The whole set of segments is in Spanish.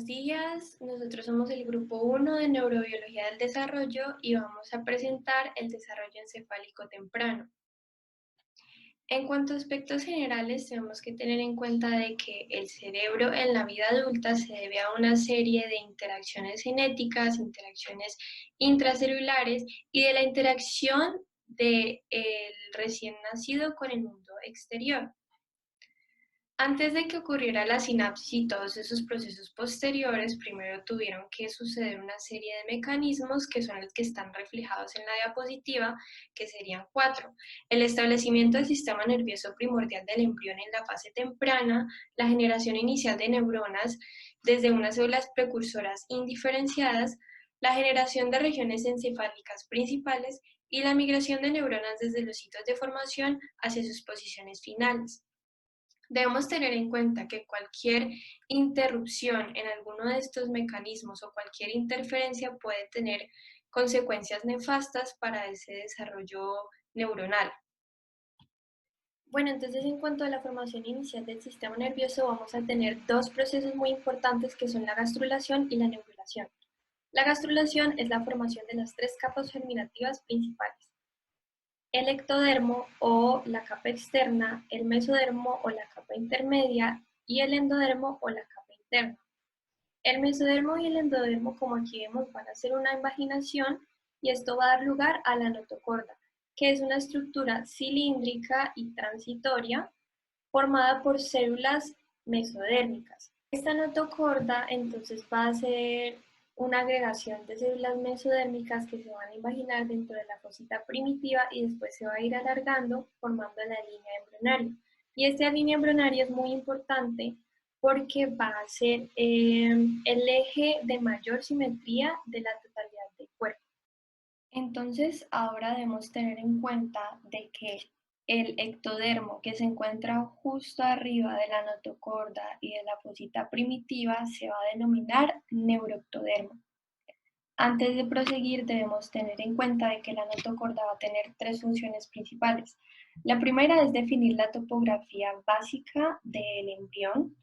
Días, nosotros somos el grupo 1 de Neurobiología del Desarrollo y vamos a presentar el desarrollo encefálico temprano. En cuanto a aspectos generales, tenemos que tener en cuenta de que el cerebro en la vida adulta se debe a una serie de interacciones genéticas, interacciones intracelulares y de la interacción del recién nacido con el mundo exterior. Antes de que ocurriera la sinapsis y todos esos procesos posteriores, primero tuvieron que suceder una serie de mecanismos que son los que están reflejados en la diapositiva, que serían cuatro. El establecimiento del sistema nervioso primordial del embrión en la fase temprana, la generación inicial de neuronas desde unas células precursoras indiferenciadas, la generación de regiones encefálicas principales y la migración de neuronas desde los sitios de formación hacia sus posiciones finales. Debemos tener en cuenta que cualquier interrupción en alguno de estos mecanismos o cualquier interferencia puede tener consecuencias nefastas para ese desarrollo neuronal. Bueno, entonces en cuanto a la formación inicial del sistema nervioso, vamos a tener dos procesos muy importantes que son la gastrulación y la neurulación. La gastrulación es la formación de las tres capas germinativas principales: el ectodermo o la capa externa, el mesodermo o la capa intermedia y el endodermo o la capa interna. El mesodermo y el endodermo, como aquí vemos, van a hacer una invaginación y esto va a dar lugar a la notocorda, que es una estructura cilíndrica y transitoria formada por células mesodérmicas. Esta notocorda entonces va a ser una agregación de células mesodérmicas que se van a invaginar dentro de la fosita primitiva y después se va a ir alargando formando la línea embrionaria. Y esta línea embrionaria es muy importante porque va a ser el eje de mayor simetría de la totalidad del cuerpo. Entonces, ahora debemos tener en cuenta de que el ectodermo, que se encuentra justo arriba de la notocorda y de la fosita primitiva, se va a denominar neuroectodermo. Antes de proseguir, debemos tener en cuenta de que la notocorda va a tener tres funciones principales. La primera es definir la topografía básica del embrión.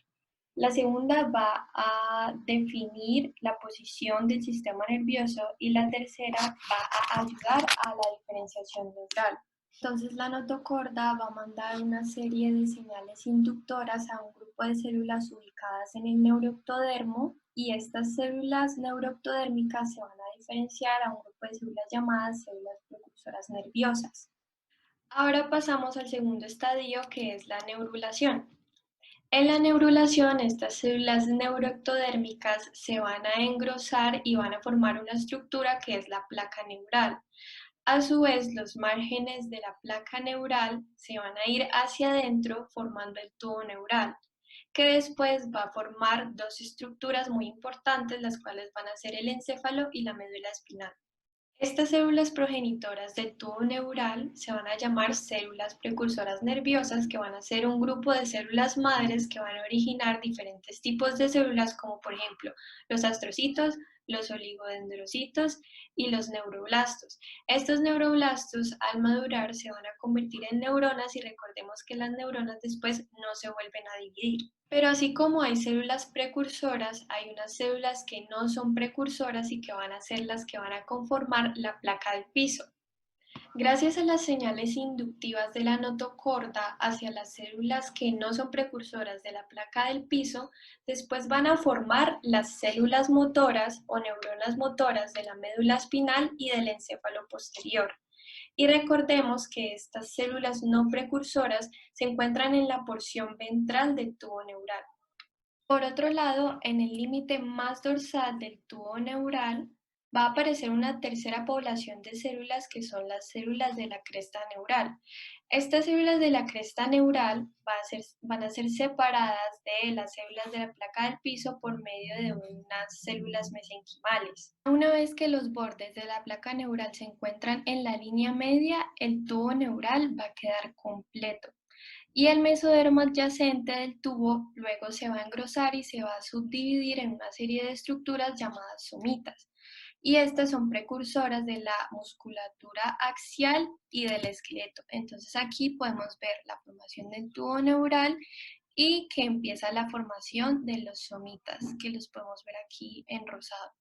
La segunda va a definir la posición del sistema nervioso y la tercera va a ayudar a la diferenciación neural. Entonces la notocorda va a mandar una serie de señales inductoras a un grupo de células ubicadas en el neuroectodermo y estas células neuroectodérmicas se van a diferenciar a un grupo de células llamadas células precursoras nerviosas. Ahora pasamos al segundo estadio, que es la neurulación. En la neurulación, estas células neuroectodérmicas se van a engrosar y van a formar una estructura que es la placa neural. A su vez, los márgenes de la placa neural se van a ir hacia adentro formando el tubo neural, que después va a formar dos estructuras muy importantes, las cuales van a ser el encéfalo y la médula espinal. Estas células progenitoras del tubo neural se van a llamar células precursoras nerviosas, que van a ser un grupo de células madres que van a originar diferentes tipos de células, como por ejemplo los astrocitos, los oligodendrocitos y los neuroblastos. Estos neuroblastos al madurar se van a convertir en neuronas y recordemos que las neuronas después no se vuelven a dividir. Pero así como hay células precursoras, hay unas células que no son precursoras y que van a ser las que van a conformar la placa del piso. Gracias a las señales inductivas de la notocorda hacia las células que no son precursoras de la placa del piso, después van a formar las células motoras o neuronas motoras de la médula espinal y del encéfalo posterior. Y recordemos que estas células no precursoras se encuentran en la porción ventral del tubo neural. Por otro lado, en el límite más dorsal del tubo neural va a aparecer una tercera población de células que son las células de la cresta neural. Estas células de la cresta neural van a ser separadas de las células de la placa del piso por medio de unas células mesenquimales. Una vez que los bordes de la placa neural se encuentran en la línea media, el tubo neural va a quedar completo. Y el mesodermo adyacente del tubo luego se va a engrosar y se va a subdividir en una serie de estructuras llamadas somitas. Y estas son precursoras de la musculatura axial y del esqueleto. Entonces aquí podemos ver la formación del tubo neural y que empieza la formación de los somitas, que los podemos ver aquí en rosado.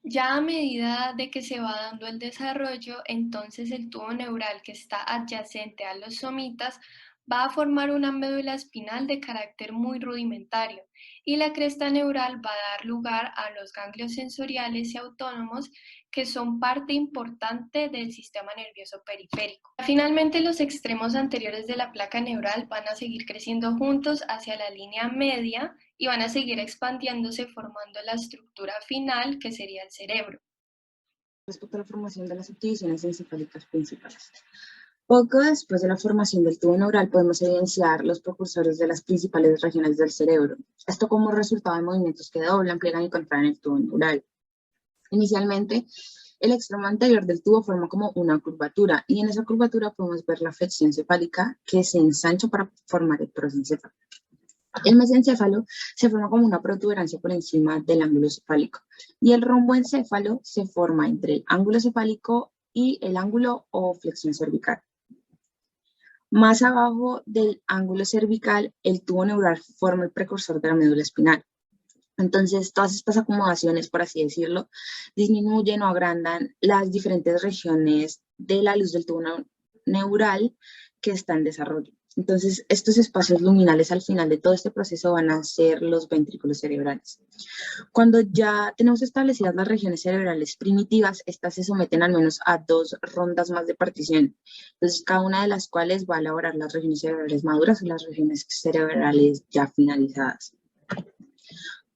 Ya a medida de que se va dando el desarrollo, entonces el tubo neural que está adyacente a los somitas va a formar una médula espinal de carácter muy rudimentario y la cresta neural va a dar lugar a los ganglios sensoriales y autónomos que son parte importante del sistema nervioso periférico. Finalmente, los extremos anteriores de la placa neural van a seguir creciendo juntos hacia la línea media y van a seguir expandiéndose formando la estructura final que sería el cerebro. Respecto a la formación de las subdivisiones encefálicas principales. Poco después de la formación del tubo neural podemos evidenciar los precursores de las principales regiones del cerebro. Esto como resultado de movimientos que doblan, pliegan y contraen el tubo neural. Inicialmente, el extremo anterior del tubo forma como una curvatura y en esa curvatura podemos ver la flexión cefálica que se ensancha para formar el prosencéfalo. El mesencéfalo se forma como una protuberancia por encima del ángulo cefálico y el romboencéfalo se forma entre el ángulo cefálico y el ángulo o flexión cervical. Más abajo del ángulo cervical, el tubo neural forma el precursor de la médula espinal. Entonces, todas estas acomodaciones, por así decirlo, disminuyen o agrandan las diferentes regiones de la luz del tubo neural que está en desarrollo. Entonces, estos espacios luminales al final de todo este proceso van a ser los ventrículos cerebrales. Cuando ya tenemos establecidas las regiones cerebrales primitivas, estas se someten al menos a 2 rondas más de partición. Entonces, cada una de las cuales va a elaborar las regiones cerebrales maduras o las regiones cerebrales ya finalizadas.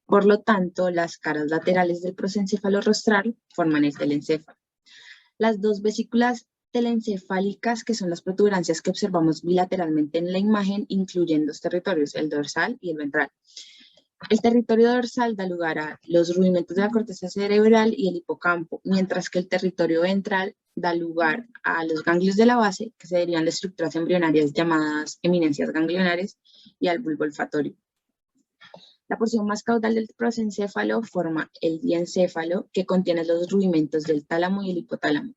Por lo tanto, las caras laterales del prosencéfalo rostral forman el telencéfalo. Las dos vesículas telencefálicas, que son las protuberancias que observamos bilateralmente en la imagen, incluyen dos territorios, el dorsal y el ventral. El territorio dorsal da lugar a los rudimentos de la corteza cerebral y el hipocampo, mientras que el territorio ventral da lugar a los ganglios de la base, que se derivan de estructuras embrionarias llamadas eminencias ganglionares, y al bulbo olfatorio. La porción más caudal del prosencéfalo forma el diencéfalo, que contiene los rudimentos del tálamo y el hipotálamo,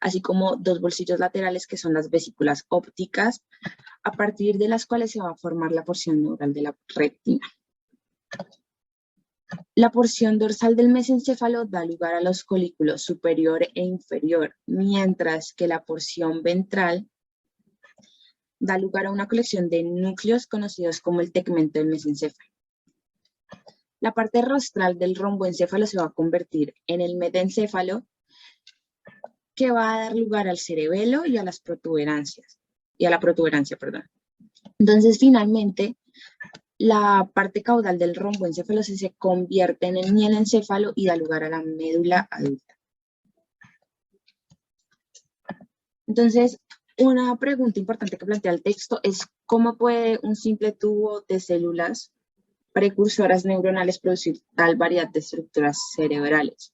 así como dos bolsillos laterales que son las vesículas ópticas, a partir de las cuales se va a formar la porción neural de la retina. La porción dorsal del mesencéfalo da lugar a los colículos superior e inferior, mientras que la porción ventral da lugar a una colección de núcleos conocidos como el tegmento del mesencéfalo. La parte rostral del romboencéfalo se va a convertir en el metencéfalo, que va a dar lugar al cerebelo y a las protuberancias, y a la protuberancia, perdón. Entonces, finalmente, la parte caudal del romboencéfalo se convierte en el mielencéfalo y da lugar a la médula adulta. Entonces, una pregunta importante que plantea el texto es ¿cómo puede un simple tubo de células precursoras neuronales producir tal variedad de estructuras cerebrales?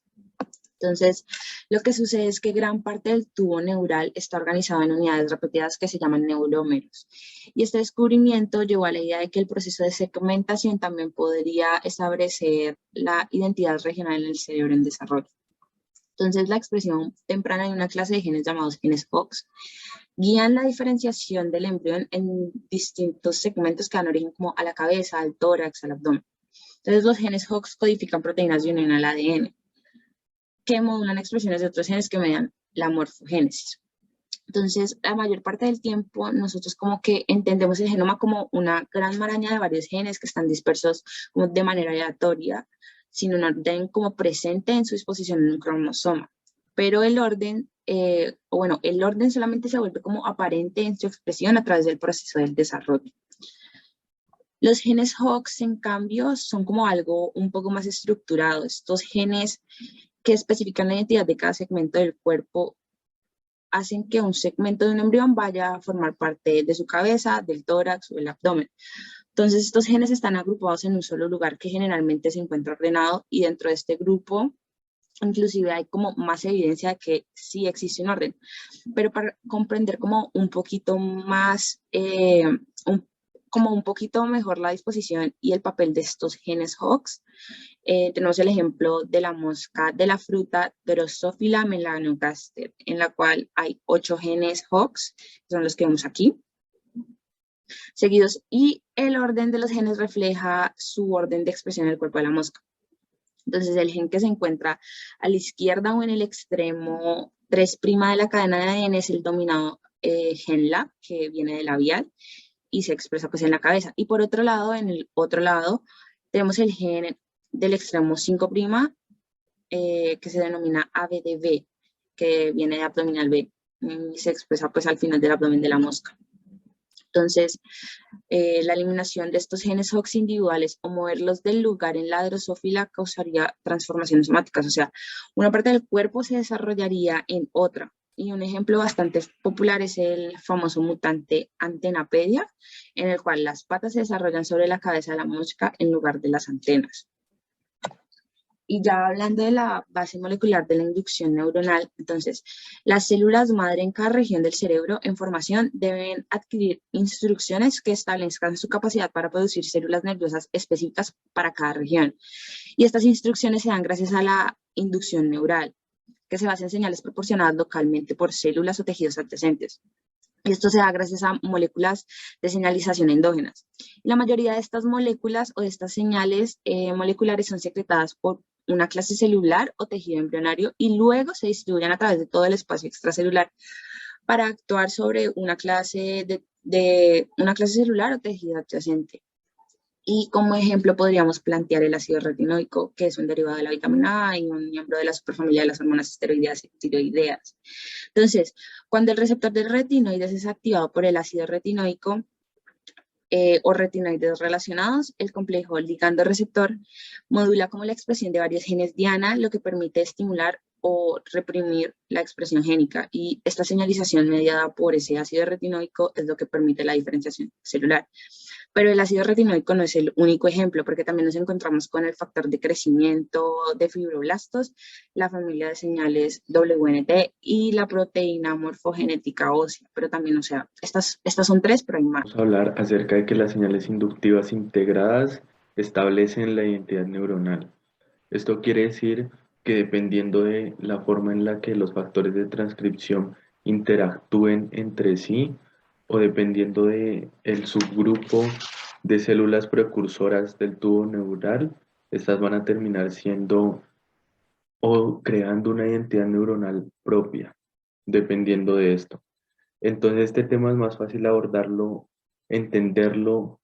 Entonces, lo que sucede es que gran parte del tubo neural está organizado en unidades repetidas que se llaman neurómeros. Y este descubrimiento llevó a la idea de que el proceso de segmentación también podría establecer la identidad regional en el cerebro en desarrollo. Entonces, la expresión temprana de una clase de genes llamados genes Hox guían la diferenciación del embrión en distintos segmentos que dan origen como a la cabeza, al tórax, al abdomen. Entonces, los genes Hox codifican proteínas de unión al ADN, que modulan expresiones de otros genes que median la morfogénesis. Entonces, la mayor parte del tiempo nosotros como que entendemos el genoma como una gran maraña de varios genes que están dispersos como de manera aleatoria, sin un orden como presente en su disposición en un cromosoma. Pero el orden, el orden solamente se vuelve como aparente en su expresión a través del proceso del desarrollo. Los genes Hox, en cambio, son como algo un poco más estructurado. Estos genes que especifican la identidad de cada segmento del cuerpo hacen que un segmento de un embrión vaya a formar parte de su cabeza, del tórax o el abdomen. Entonces, estos genes están agrupados en un solo lugar que generalmente se encuentra ordenado y dentro de este grupo inclusive hay como más evidencia de que sí existe un orden. Pero para comprender como un poquito más, como un poquito mejor la disposición y el papel de estos genes Hox, tenemos el ejemplo de la mosca de la fruta Drosophila melanogaster, en la cual hay 8 genes Hox, que son los que vemos aquí. seguidos, y el orden de los genes refleja su orden de expresión en el cuerpo de la mosca. Entonces, el gen que se encuentra a la izquierda o en el extremo 3' de la cadena de ADN es el dominado gen LA, que viene de labial y se expresa pues en la cabeza. Y por otro lado, en el otro lado, tenemos el gen del extremo 5', que se denomina ABDB, que viene de abdominal B y se expresa pues al final del abdomen de la mosca. Entonces, la eliminación de estos genes OX individuales o moverlos del lugar en la drosófila causaría transformaciones somáticas, o sea, una parte del cuerpo se desarrollaría en otra. Y un ejemplo bastante popular es el famoso mutante antenapedia, en el cual las patas se desarrollan sobre la cabeza de la mosca en lugar de las antenas. Y ya hablando de la base molecular de la inducción neuronal, entonces, las células madre en cada región del cerebro en formación deben adquirir instrucciones que establezcan su capacidad para producir células nerviosas específicas para cada región. Y estas instrucciones se dan gracias a la inducción neural, que se basa en señales proporcionadas localmente por células o tejidos adyacentes. Esto se da gracias a moléculas de señalización endógenas. La mayoría de estas moléculas o de estas señales moleculares son secretadas por una clase celular o tejido embrionario y luego se distribuyen a través de todo el espacio extracelular para actuar sobre una clase una clase celular o tejido adyacente. Y como ejemplo podríamos plantear el ácido retinoico, que es un derivado de la vitamina A y un miembro de la superfamilia de las hormonas esteroideas y tiroideas. Entonces, cuando el receptor de retinoides es activado por el ácido retinoico o retinoides relacionados, el complejo ligando-receptor modula como la expresión de varios genes diana, lo que permite estimular o reprimir la expresión génica. Y esta señalización mediada por ese ácido retinoico es lo que permite la diferenciación celular. Pero el ácido retinoico no es el único ejemplo, porque también nos encontramos con el factor de crecimiento de fibroblastos, la familia de señales WNT y la proteína morfogenética ósea. Pero también, o sea, estas son tres, pero hay más. Vamos a hablar acerca de que las señales inductivas integradas establecen la identidad neuronal. Esto quiere decir que dependiendo de la forma en la que los factores de transcripción interactúen entre sí o dependiendo de el subgrupo de células precursoras del tubo neural, estas van a terminar siendo o creando una identidad neuronal propia, dependiendo de esto. Entonces este tema es más fácil abordarlo, entenderlo,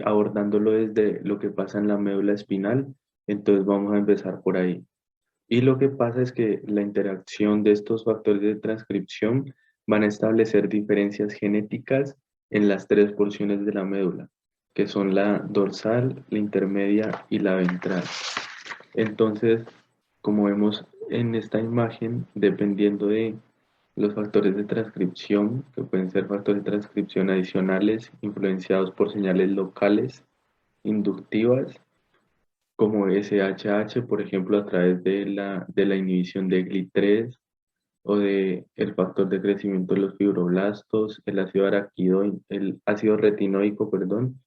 abordándolo desde lo que pasa en la médula espinal. Entonces vamos a empezar por ahí. Y lo que pasa es que la interacción de estos factores de transcripción van a establecer diferencias genéticas en las tres porciones de la médula, que son la dorsal, la intermedia y la ventral. Entonces, como vemos en esta imagen, dependiendo de los factores de transcripción, que pueden ser factores de transcripción adicionales influenciados por señales locales, inductivas, como SHH, por ejemplo, a través de la inhibición de GLI3 o de el factor de crecimiento de los fibroblastos, el ácido el ácido retinoico, perdón,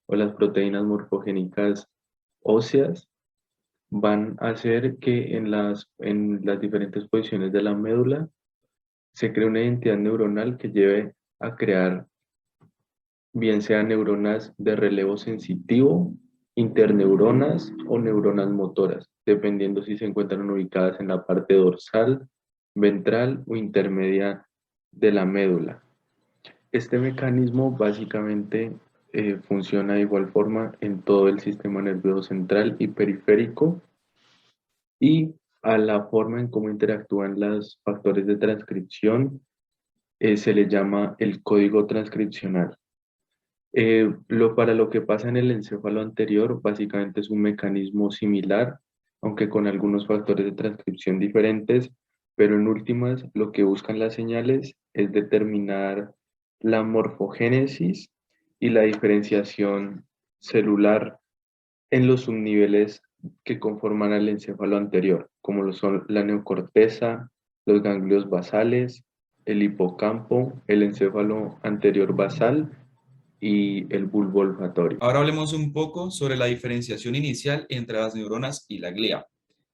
o las proteínas morfogénicas óseas, van a hacer que en las diferentes posiciones de la médula se cree una identidad neuronal que lleve a crear bien sean neuronas de relevo sensitivo, interneuronas o neuronas motoras, dependiendo si se encuentran ubicadas en la parte dorsal, ventral o intermedia de la médula. Este mecanismo básicamente funciona de igual forma en todo el sistema nervioso central y periférico y a la forma en cómo interactúan los factores de transcripción se le llama el código transcripcional. Para lo que pasa en el encéfalo anterior, básicamente es un mecanismo similar, aunque con algunos factores de transcripción diferentes, pero en últimas lo que buscan las señales es determinar la morfogénesis y la diferenciación celular en los subniveles que conforman el encéfalo anterior, como lo son la neocorteza, los ganglios basales, el hipocampo, el encéfalo anterior basal y el bulbo olfatorio. Ahora hablemos un poco sobre la diferenciación inicial entre las neuronas y la glía.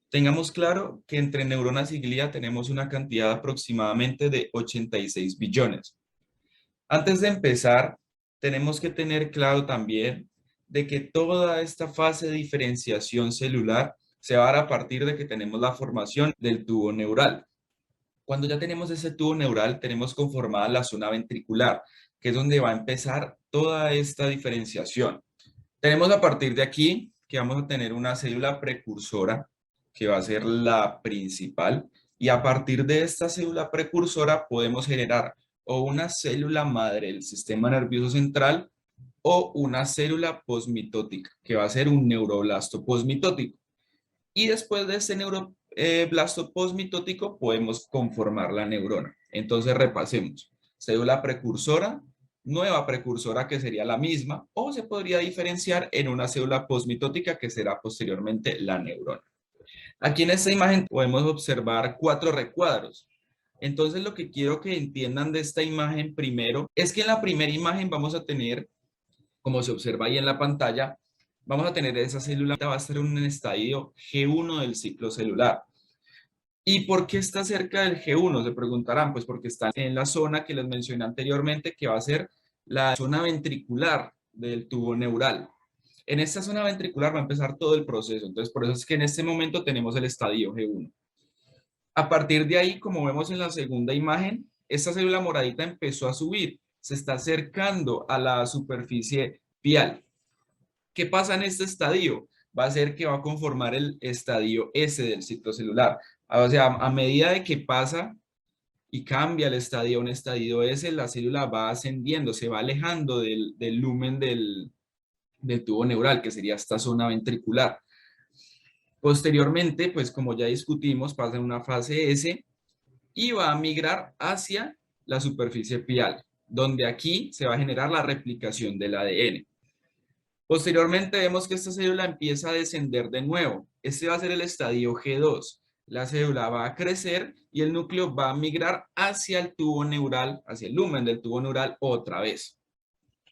Tengamos claro que entre neuronas y glía tenemos una cantidad aproximadamente de 86 billones. Antes de empezar, tenemos que tener claro también de que toda esta fase de diferenciación celular se va a dar a partir de que tenemos la formación del tubo neural. Cuando ya tenemos ese tubo neural, tenemos conformada la zona ventricular, que es donde va a empezar toda esta diferenciación. Tenemos a partir de aquí que vamos a tener una célula precursora, que va a ser la principal, y a partir de esta célula precursora podemos generar o una célula madre del sistema nervioso central o una célula posmitótica, que va a ser un neuroblasto posmitótico. Y después de este neuroblasto posmitótico podemos conformar la neurona. Entonces repasemos. Célula precursora, nueva precursora que sería la misma, o se podría diferenciar en una célula posmitótica que será posteriormente la neurona. Aquí en esta imagen podemos observar 4 recuadros. Entonces lo que quiero que entiendan de esta imagen primero es que en la primera imagen vamos a tener, como se observa ahí en la pantalla, vamos a tener esa célula, va a estar en un estadio G1 del ciclo celular. ¿Y por qué está cerca del G1? Se preguntarán, pues porque está en la zona que les mencioné anteriormente, que va a ser la zona ventricular del tubo neural. En esta zona ventricular va a empezar todo el proceso, entonces por eso es que en este momento tenemos el estadio G1. A partir de ahí, como vemos en la segunda imagen, esta célula moradita empezó a subir, se está acercando a la superficie pial. ¿Qué pasa en este estadio? Va a ser que va a conformar el estadio S del ciclo celular. O sea, a medida de que pasa y cambia el estadio a un estadio S, la célula va ascendiendo, se va alejando del lumen del tubo neural, que sería esta zona ventricular. Posteriormente, pues como ya discutimos, pasa en una fase S y va a migrar hacia la superficie pial, donde aquí se va a generar la replicación del ADN. Posteriormente vemos que esta célula empieza a descender de nuevo. Este va a ser el estadio G2. La célula va a crecer y el núcleo va a migrar hacia el tubo neural, hacia el lumen del tubo neural otra vez.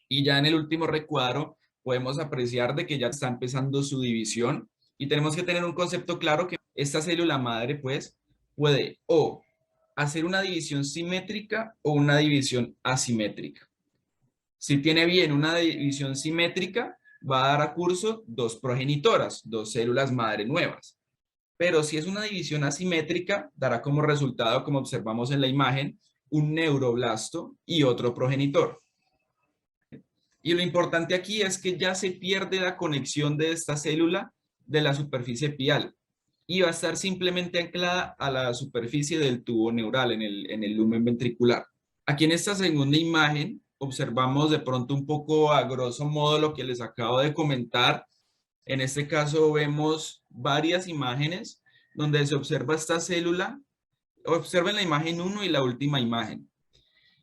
Y ya en el último recuadro podemos apreciar de que ya está empezando su división y tenemos que tener un concepto claro que esta célula madre pues puede o hacer una división simétrica o una división asimétrica. Si tiene bien una división simétrica, va a dar a curso 2 progenitoras, 2 células madre nuevas. Pero si es una división asimétrica, dará como resultado, como observamos en la imagen, un neuroblasto y otro progenitor. Y lo importante aquí es que ya se pierde la conexión de esta célula de la superficie pial y va a estar simplemente anclada a la superficie del tubo neural en el lumen ventricular. Aquí en esta segunda imagen observamos de pronto un poco a grosso modo lo que les acabo de comentar. En este caso vemos varias imágenes donde se observa esta célula. Observen la imagen 1 y la última imagen.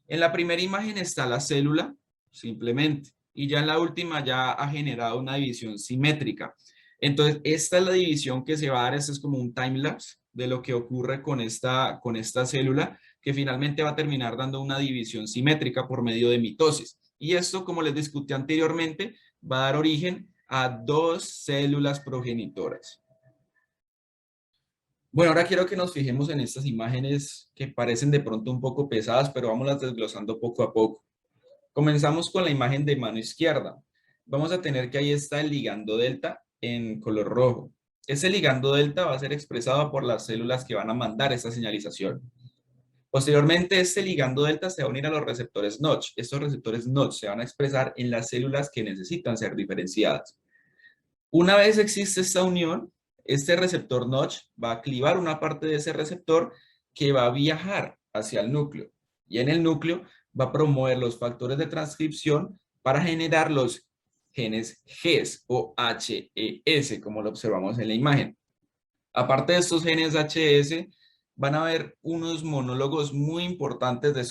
En la primera imagen está la célula, simplemente, y ya en la última ya ha generado una división simétrica. Entonces, esta es la división que se va a dar, este es como un timelapse de lo que ocurre con esta célula, que finalmente va a terminar dando una división simétrica por medio de mitosis. Y esto, como les discutí anteriormente, va a dar origen a 2 células progenitoras. Bueno, ahora quiero que nos fijemos en estas imágenes que parecen de pronto un poco pesadas, pero vamos las desglosando poco a poco. Comenzamos con la imagen de mano izquierda. Vamos a tener que ahí está el ligando delta en color rojo. Ese ligando delta va a ser expresado por las células que van a mandar esta señalización. Posteriormente, este ligando delta se va a unir a los receptores Notch. Estos receptores Notch se van a expresar en las células que necesitan ser diferenciadas. Una vez existe esta unión, este receptor Notch va a clivar una parte de ese receptor que va a viajar hacia el núcleo. Y en el núcleo va a promover los factores de transcripción para generar los genes GES o HES, como lo observamos en la imagen. Aparte de estos genes HES, van a haber unos monólogos muy importantes de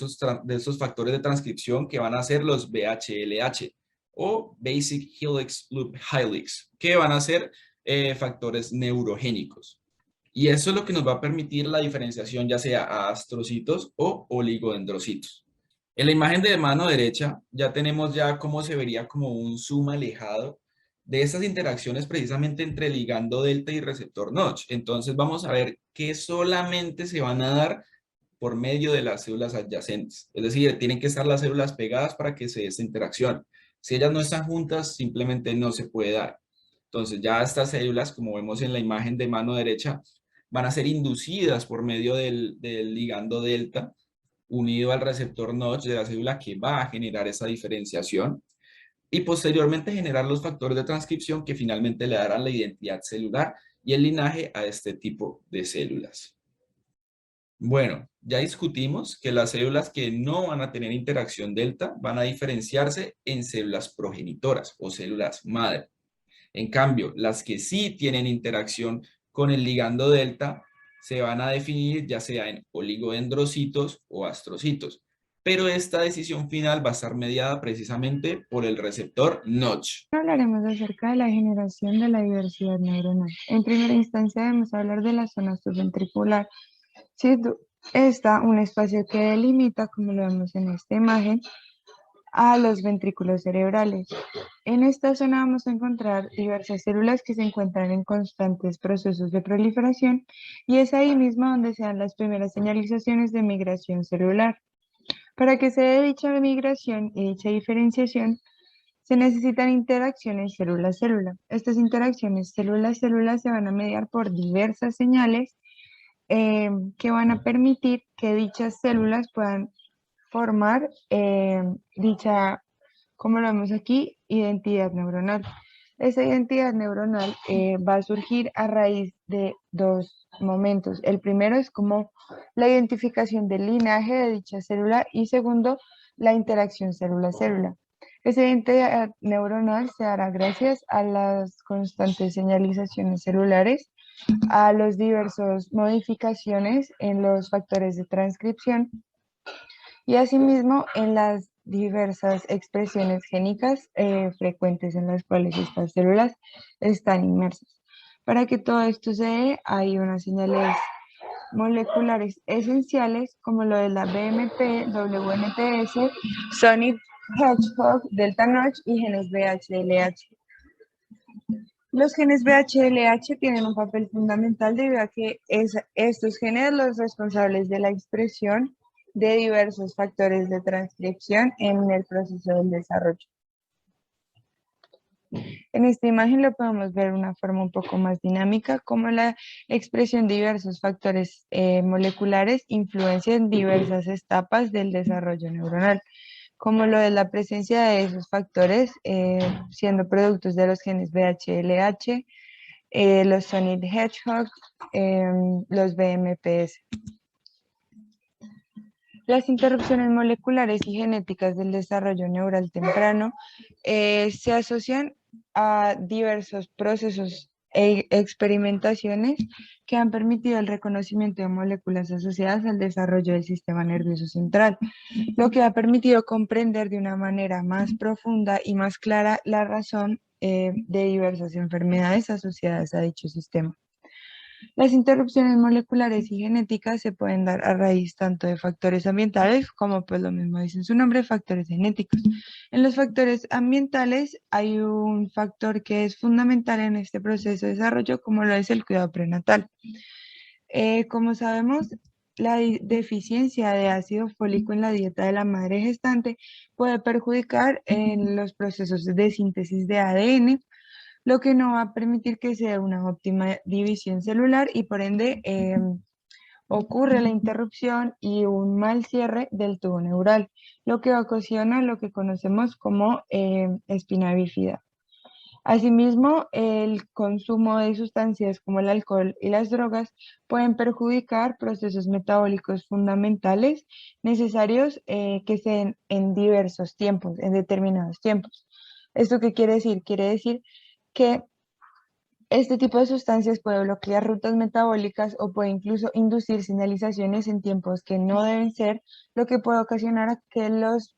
esos factores de transcripción que van a ser los BHLH o Basic Helix Loop Helix, que van a ser factores neurogénicos. Y eso es lo que nos va a permitir la diferenciación ya sea a astrocitos o oligodendrocitos. En la imagen de mano derecha ya tenemos ya cómo se vería como un zoom alejado de estas interacciones precisamente entre ligando delta y receptor Notch. Entonces vamos a ver que solamente se van a dar por medio de las células adyacentes. Es decir, tienen que estar las células pegadas para que se dé esta interacción. Si ellas no están juntas, simplemente no se puede dar. Entonces ya estas células, como vemos en la imagen de mano derecha, van a ser inducidas por medio del ligando delta unido al receptor Notch de la célula que va a generar esa diferenciación y posteriormente generar los factores de transcripción que finalmente le darán la identidad celular y el linaje a este tipo de células. Bueno, ya discutimos que las células que no van a tener interacción delta van a diferenciarse en células progenitoras o células madre. En cambio, las que sí tienen interacción con el ligando delta se van a definir ya sea en oligodendrocitos o astrocitos. Pero esta decisión final va a estar mediada precisamente por el receptor Notch. Hablaremos acerca de la generación de la diversidad neuronal. En primera instancia debemos hablar de la zona subventricular. Siendo esta un espacio que delimita, como lo vemos en esta imagen, a los ventrículos cerebrales. En esta zona vamos a encontrar diversas células que se encuentran en constantes procesos de proliferación y es ahí mismo donde se dan las primeras señalizaciones de migración celular. Para que se dé dicha migración y dicha diferenciación, se necesitan interacciones célula-célula. Estas interacciones célula-célula se van a mediar por diversas señales que van a permitir que dichas células puedan formar dicha, como lo vemos aquí, identidad neuronal. Esa identidad neuronal va a surgir a raíz de dos momentos. El primero es como la identificación del linaje de dicha célula y segundo, la interacción célula-célula. Esa identidad neuronal se hará gracias a las constantes señalizaciones celulares, a las diversas modificaciones en los factores de transcripción y asimismo en las diversas expresiones génicas frecuentes en las cuales estas células están inmersas. Para que todo esto se dé, hay unas señales moleculares esenciales como lo de la BMP, WNTS, Sonic Hedgehog, Delta Notch y genes BHLH. Los genes BHLH tienen un papel fundamental debido a que estos genes los responsables de la expresión de diversos factores de transcripción en el proceso del desarrollo. En esta imagen lo podemos ver de una forma un poco más dinámica, como la expresión de diversos factores moleculares influencia en diversas etapas del desarrollo neuronal, como lo de la presencia de esos factores siendo productos de los genes BHLH, los Sonic Hedgehog, los BMPS. Las interrupciones moleculares y genéticas del desarrollo neural temprano se asocian a diversos procesos e experimentaciones que han permitido el reconocimiento de moléculas asociadas al desarrollo del sistema nervioso central, lo que ha permitido comprender de una manera más profunda y más clara la razón de diversas enfermedades asociadas a dicho sistema. Las interrupciones moleculares y genéticas se pueden dar a raíz tanto de factores ambientales como, pues lo mismo dice en su nombre, factores genéticos. En los factores ambientales hay un factor que es fundamental en este proceso de desarrollo, como lo es el cuidado prenatal. Como sabemos, la deficiencia de ácido fólico en la dieta de la madre gestante puede perjudicar en los procesos de síntesis de ADN, lo que no va a permitir que sea una óptima división celular y por ende ocurre la interrupción y un mal cierre del tubo neural, lo que ocasiona lo que conocemos como espina bífida. Asimismo, el consumo de sustancias como el alcohol y las drogas pueden perjudicar procesos metabólicos fundamentales necesarios que se den en diversos tiempos, en determinados tiempos. ¿Esto qué quiere decir? Quiere decir que este tipo de sustancias puede bloquear rutas metabólicas o puede incluso inducir señalizaciones en tiempos que no deben ser, lo que puede ocasionar que los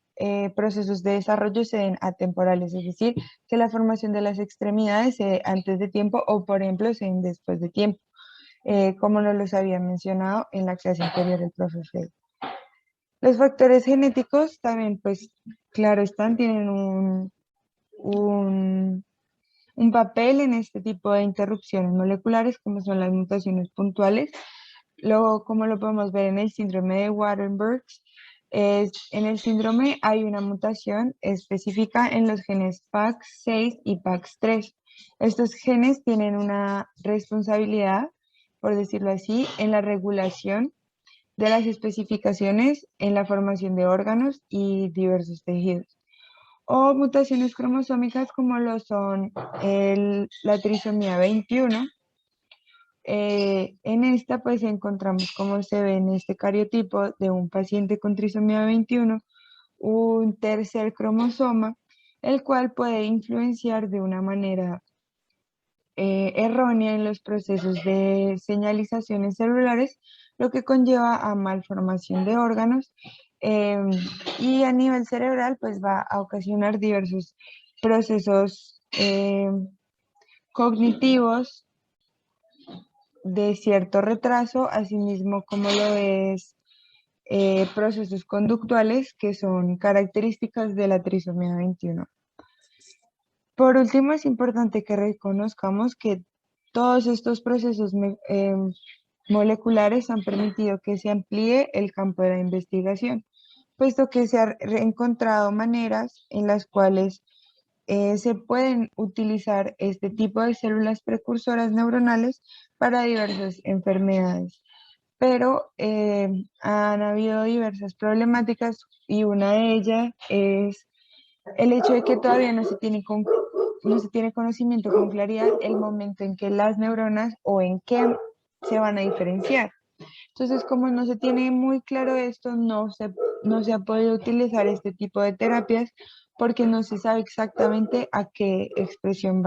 procesos de desarrollo se den atemporales, es decir, que la formación de las extremidades se dé antes de tiempo o, por ejemplo, se den después de tiempo, como nos los había mencionado en la clase anterior el profe Fred. Los factores genéticos también, pues, claro están, tienen un papel en este tipo de interrupciones moleculares, como son las mutaciones puntuales, como lo podemos ver en el síndrome de Waardenburg, en el síndrome hay una mutación específica en los genes PAX6 y PAX3. Estos genes tienen una responsabilidad, por decirlo así, en la regulación de las especificaciones en la formación de órganos y diversos tejidos. O mutaciones cromosómicas como lo son la trisomía 21. En esta pues encontramos, como se ve en este cariotipo de un paciente con trisomía 21, un tercer cromosoma, el cual puede influenciar de una manera errónea en los procesos de señalizaciones celulares, lo que conlleva a malformación de órganos, y a nivel cerebral pues va a ocasionar diversos procesos cognitivos de cierto retraso, asimismo como lo es procesos conductuales que son características de la trisomía 21. Por último, es importante que reconozcamos que todos estos procesos moleculares han permitido que se amplíe el campo de la investigación, puesto que se han encontrado maneras en las cuales se pueden utilizar este tipo de células precursoras neuronales para diversas enfermedades. Pero han habido diversas problemáticas y una de ellas es el hecho de que todavía no se tiene conocimiento con claridad el momento en que las neuronas o en qué se van a diferenciar. Entonces, como no se tiene muy claro esto, no se ha podido utilizar este tipo de terapias porque no se sabe exactamente a qué expresión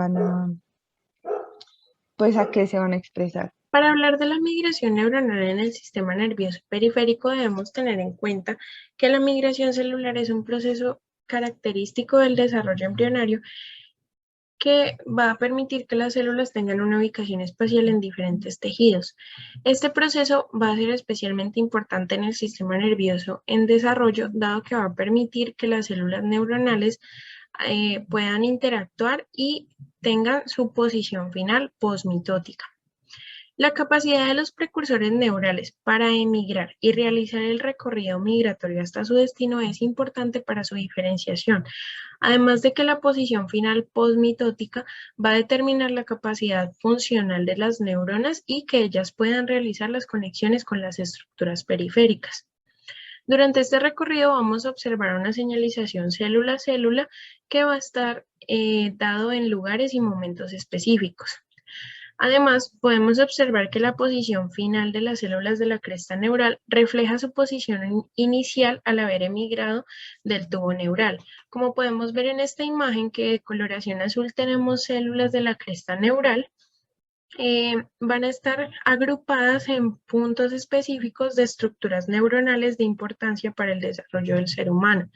pues a qué se van a expresar. Para hablar de la migración neuronal en el sistema nervioso periférico, debemos tener en cuenta que la migración celular es un proceso característico del desarrollo embrionario que va a permitir que las células tengan una ubicación espacial en diferentes tejidos. Este proceso va a ser especialmente importante en el sistema nervioso en desarrollo, dado que va a permitir que las células neuronales puedan interactuar y tengan su posición final postmitótica. La capacidad de los precursores neurales para emigrar y realizar el recorrido migratorio hasta su destino es importante para su diferenciación, además de que la posición final postmitótica va a determinar la capacidad funcional de las neuronas y que ellas puedan realizar las conexiones con las estructuras periféricas. Durante este recorrido vamos a observar una señalización célula a célula que va a estar dado en lugares y momentos específicos. Además, podemos observar que la posición final de las células de la cresta neural refleja su posición inicial al haber emigrado del tubo neural. Como podemos ver en esta imagen que de coloración azul tenemos células de la cresta neural, van a estar agrupadas en puntos específicos de estructuras neuronales de importancia para el desarrollo del ser humano.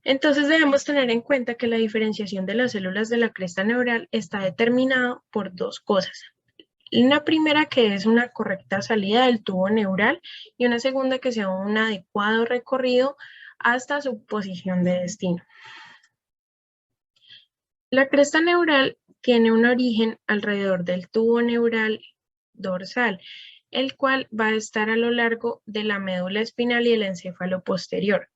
Entonces debemos tener en cuenta que la diferenciación de las células de la cresta neural está determinada por dos cosas. Una primera que es una correcta salida del tubo neural y una segunda que sea un adecuado recorrido hasta su posición de destino. La cresta neural tiene un origen alrededor del tubo neural dorsal, el cual va a estar a lo largo de la médula espinal y el encéfalo posterior.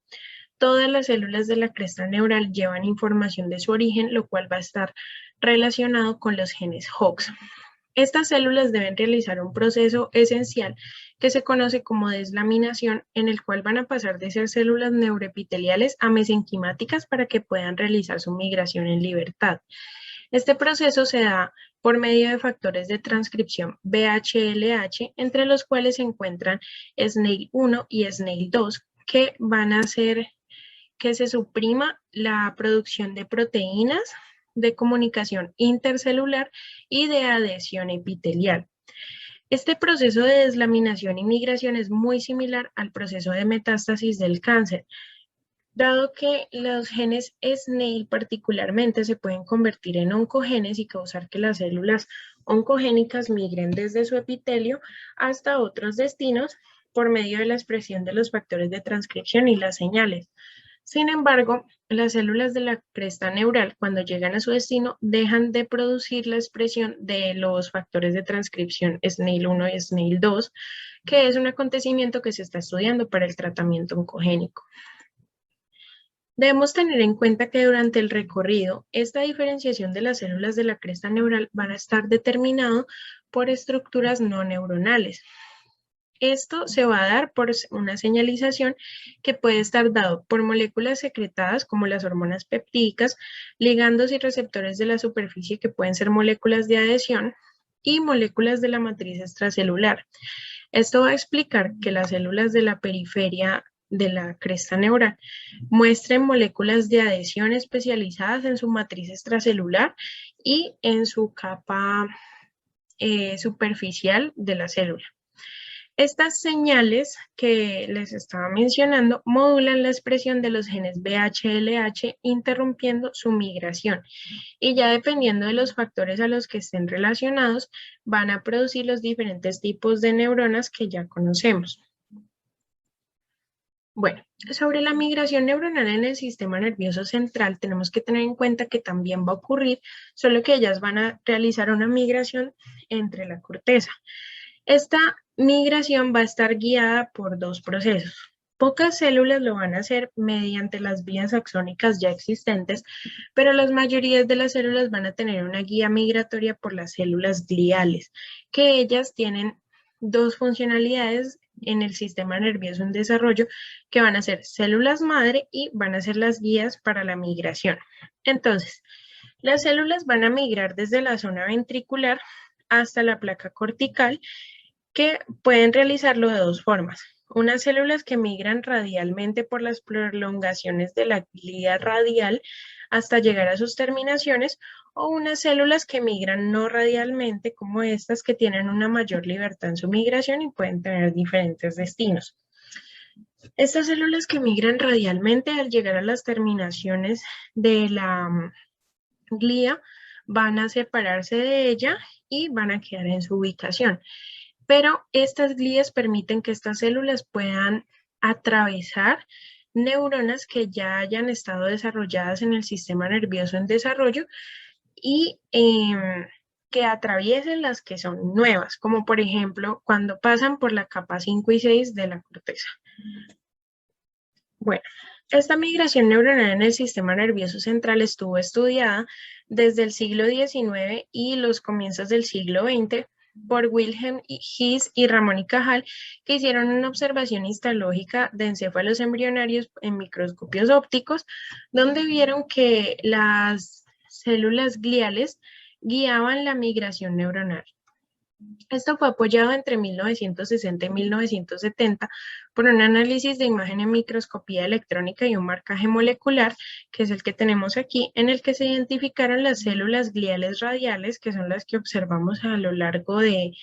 Todas las células de la cresta neural llevan información de su origen, lo cual va a estar relacionado con los genes Hox. Estas células deben realizar un proceso esencial que se conoce como deslaminación, en el cual van a pasar de ser células neuroepiteliales a mesenquimáticas para que puedan realizar su migración en libertad. Este proceso se da por medio de factores de transcripción VHLH, entre los cuales se encuentran SNAIL1 y SNAIL2, que van a hacer que se suprima la producción de proteínas de comunicación intercelular y de adhesión epitelial. Este proceso de deslaminación y migración es muy similar al proceso de metástasis del cáncer, dado que los genes SNAIL particularmente se pueden convertir en oncogenes y causar que las células oncogénicas migren desde su epitelio hasta otros destinos por medio de la expresión de los factores de transcripción y las señales. Sin embargo, las células de la cresta neural, cuando llegan a su destino, dejan de producir la expresión de los factores de transcripción SNAIL1 y SNAIL2, que es un acontecimiento que se está estudiando para el tratamiento oncogénico. Debemos tener en cuenta que durante el recorrido, esta diferenciación de las células de la cresta neural van a estar determinado por estructuras no neuronales. Esto se va a dar por una señalización que puede estar dado por moléculas secretadas como las hormonas peptídicas, ligandos y receptores de la superficie que pueden ser moléculas de adhesión y moléculas de la matriz extracelular. Esto va a explicar que las células de la periferia de la cresta neural muestren moléculas de adhesión especializadas en su matriz extracelular y en su capa superficial de la célula. Estas señales que les estaba mencionando modulan la expresión de los genes BHLH, interrumpiendo su migración. Y ya dependiendo de los factores a los que estén relacionados, van a producir los diferentes tipos de neuronas que ya conocemos. Bueno, sobre la migración neuronal en el sistema nervioso central, tenemos que tener en cuenta que también va a ocurrir, solo que ellas van a realizar una migración entre la corteza. Esta migración va a estar guiada por dos procesos. Pocas células lo van a hacer mediante las vías axónicas ya existentes, pero las mayorías de las células van a tener una guía migratoria por las células gliales, que ellas tienen dos funcionalidades en el sistema nervioso en desarrollo, que van a ser células madre y van a ser las guías para la migración. Entonces, las células van a migrar desde la zona ventricular hasta la placa cortical, que pueden realizarlo de dos formas. Unas células que migran radialmente por las prolongaciones de la glía radial hasta llegar a sus terminaciones, o unas células que migran no radialmente, como estas, que tienen una mayor libertad en su migración y pueden tener diferentes destinos. Estas células que migran radialmente, al llegar a las terminaciones de la glía, van a separarse de ella y van a quedar en su ubicación. Pero estas glías permiten que estas células puedan atravesar neuronas que ya hayan estado desarrolladas en el sistema nervioso en desarrollo y que atraviesen las que son nuevas, como por ejemplo cuando pasan por la capa 5 y 6 de la corteza. Bueno, esta migración neuronal en el sistema nervioso central estuvo estudiada desde el siglo XIX y los comienzos del siglo XX por Wilhelm His y Ramón y Cajal, que hicieron una observación histológica de encéfalos embrionarios en microscopios ópticos, donde vieron que las células gliales guiaban la migración neuronal. Esto fue apoyado entre 1960 y 1970 por un análisis de imagen en microscopía electrónica y un marcaje molecular, que es el que tenemos aquí, en el que se identificaron las células gliales radiales, que son las que observamos a lo largo de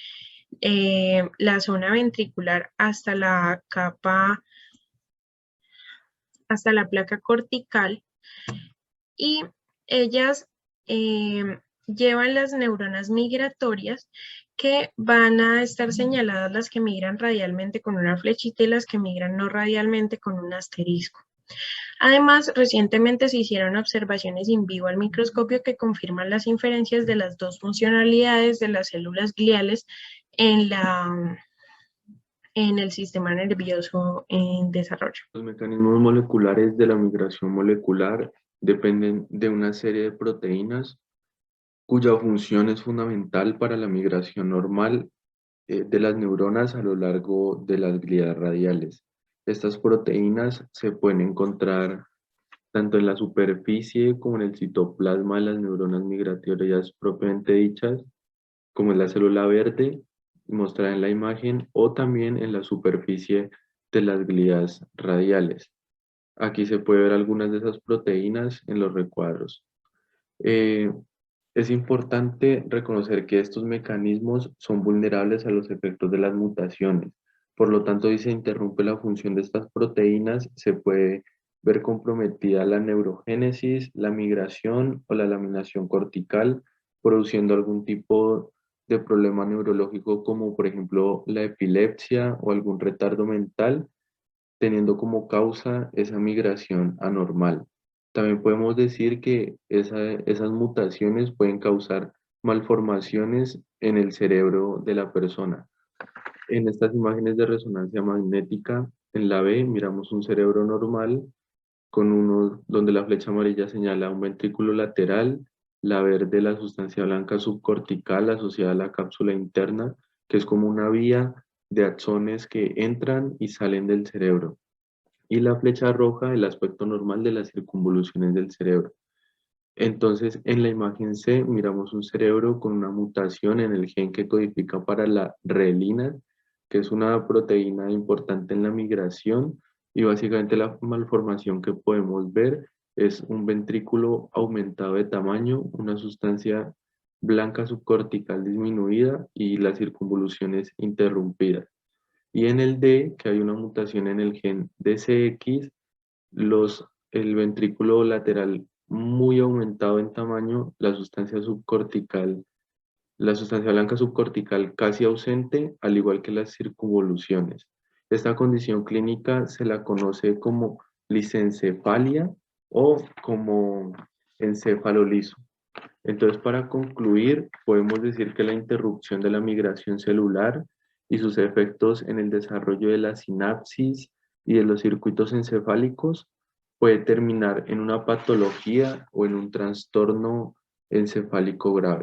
la zona ventricular hasta la capa, hasta la placa cortical, y ellas llevan las neuronas migratorias, que van a estar señaladas las que migran radialmente con una flechita y las que migran no radialmente con un asterisco. Además, recientemente se hicieron observaciones in vivo al microscopio que confirman las inferencias de las dos funcionalidades de las células gliales en el sistema nervioso en desarrollo. Los mecanismos moleculares de la migración molecular dependen de una serie de proteínas cuya función es fundamental para la migración normal de las neuronas a lo largo de las glías radiales. Estas proteínas se pueden encontrar tanto en la superficie como en el citoplasma de las neuronas migratorias propiamente dichas, como en la célula verde mostrada en la imagen, o también en la superficie de las glías radiales. Aquí se puede ver algunas de esas proteínas en los recuadros. Es importante reconocer que estos mecanismos son vulnerables a los efectos de las mutaciones. Por lo tanto, si se interrumpe la función de estas proteínas, se puede ver comprometida la neurogénesis, la migración o la laminación cortical, produciendo algún tipo de problema neurológico como por ejemplo la epilepsia o algún retardo mental, teniendo como causa esa migración anormal. También podemos decir que esas mutaciones pueden causar malformaciones en el cerebro de la persona. En estas imágenes de resonancia magnética, en la B miramos un cerebro normal donde la flecha amarilla señala un ventrículo lateral, la verde la sustancia blanca subcortical asociada a la cápsula interna, que es como una vía de axones que entran y salen del cerebro, y la flecha roja el aspecto normal de las circunvoluciones del cerebro. Entonces, en la imagen C miramos un cerebro con una mutación en el gen que codifica para la relina, que es una proteína importante en la migración, y básicamente la malformación que podemos ver es un ventrículo aumentado de tamaño, una sustancia blanca subcortical disminuida y las circunvoluciones interrumpidas. Y en el D, que hay una mutación en el gen DCX, el ventrículo lateral muy aumentado en tamaño, la sustancia blanca subcortical casi ausente, al igual que las circunvoluciones. Esta condición clínica se la conoce como lisencefalia o como encéfalo liso. Entonces, para concluir, podemos decir que la interrupción de la migración celular y sus efectos en el desarrollo de la sinapsis y de los circuitos encefálicos puede terminar en una patología o en un trastorno encefálico grave.